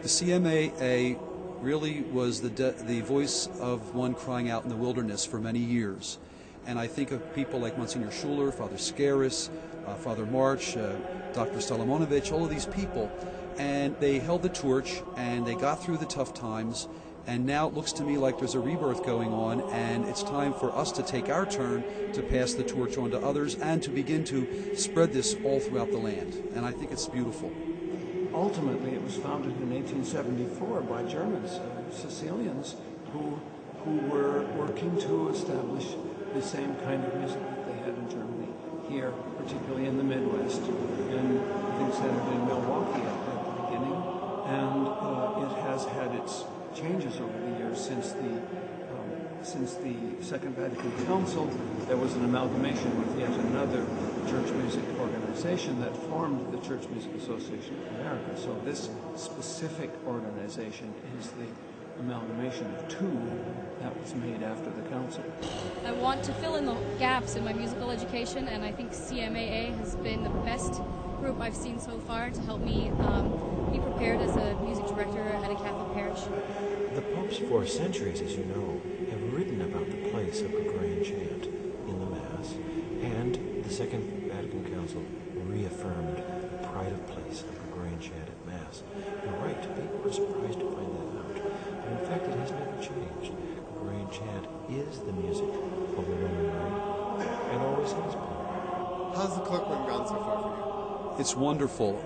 The CMAA really was the voice of one crying out in the wilderness for many years. And I think of people like Monsignor Schuler, Father Scaris, Father March, Dr. Stolomonovich, all of these people. And they held the torch, and they got through the tough times, and now it looks to me like there's a rebirth going on, and it's time for us to take our turn to pass the torch on to others and to begin to spread this all throughout the land. And I think it's beautiful. Ultimately, it was founded in 1874 by Germans, Sicilians, who were working to establish the same kind of music that they had in Germany here, particularly in the Midwest, and I think centered in Milwaukee at the beginning. And it has had its changes over the years since the Second Vatican Council. There was an amalgamation with yet another church music organization that formed the Church Music Association of America. So this specific organization is the amalgamation of two that was made after the council. I want to fill in the gaps in my musical education, and I think CMAA has been the best group I've seen so far to help me be prepared as a music director at a Catholic parish. The popes for centuries, as you know, have written about the place of Gregorian chant in the Mass, and the Second Vatican Council reaffirmed the pride of place of Gregorian chant at Mass. You're right, people are surprised to find that out. And in fact, it has never changed. Gregorian chant is the music of the Roman Rite, and always has been. How's the colloquium gone so far for you? It's wonderful.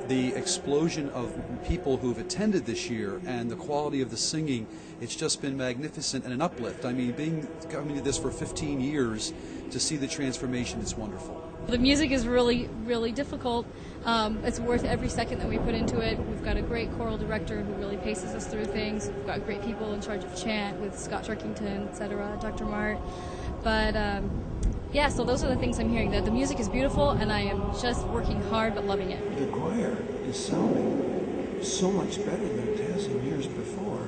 The explosion of people who've attended this year and the quality of the singing, it's just been magnificent and an uplift. I mean, coming to this for 15 years, to see the transformation is wonderful. The music is really, really difficult. It's worth every second that we put into it. We've got a great choral director who really paces us through things. We've got great people in charge of chant with Scott Turkington, etc., Dr. Mart. But yeah, so those are the things I'm hearing, that the music is beautiful and I am just working hard but loving it. The choir is sounding so much better than it has in years before.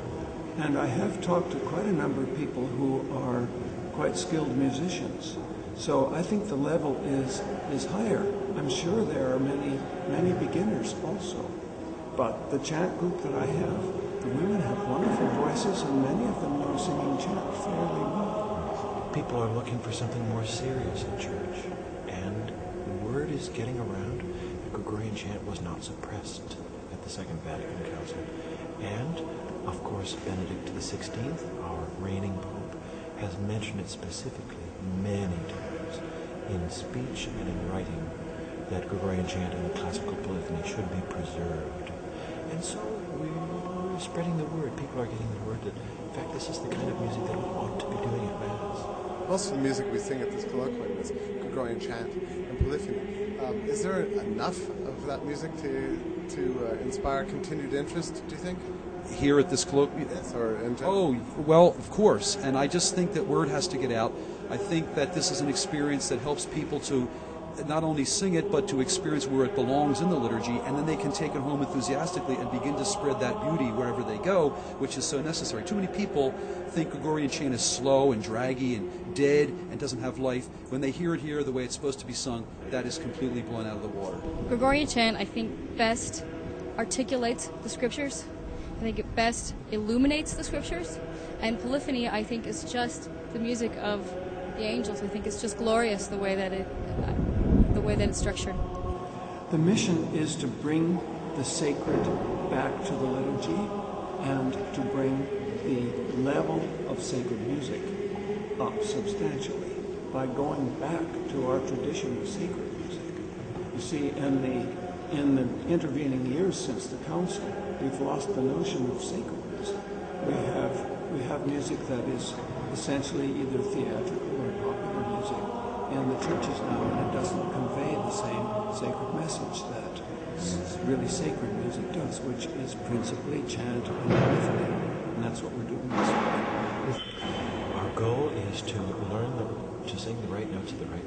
And I have talked to quite a number of people who are quite skilled musicians. So I think the level is higher. I'm sure there are many beginners also. But the chant group that I have, the women have wonderful voices and many of them know singing chant fairly well. People are looking for something more serious in church, and the word is getting around that Gregorian chant was not suppressed at the Second Vatican Council. And, of course, Benedict XVI, our reigning pope, has mentioned it specifically many times in speech and in writing that Gregorian chant and the classical polyphony should be preserved. And so we're spreading the word. People are getting the word that, in fact, this is the kind of music that we ought to be doing at Mass. Most of the music we sing at this colloquium is Gregorian chant and polyphony. Is there enough of that music to inspire continued interest, do you think? Here at this colloquium? Yes, or in general? Oh, well, of course. And I just think that word has to get out. I think that this is an experience that helps people to not only sing it, but to experience where it belongs in the liturgy, and then they can take it home enthusiastically and begin to spread that beauty wherever they go, which is so necessary. Too many people think Gregorian chant is slow and draggy and dead and doesn't have life. When they hear it here the way it's supposed to be sung, that is completely blown out of the water. Gregorian chant, I think, best articulates the scriptures. I think it best illuminates the scriptures. And polyphony, I think, is just the music of the angels. I think it's just glorious the way that it's structured. The mission is to bring the sacred back to the liturgy and to bring the level of sacred music up substantially by going back to our tradition of sacred music. You see, in the intervening years since the council, we've lost the notion of sacred music. We have music that is essentially either theatrical or popular music in the churches now, and it doesn't convey the same sacred message that really sacred music does, which is principally chant and polyphony, and that's what we're doing this week. Our goal is to learn to sing the right notes at the right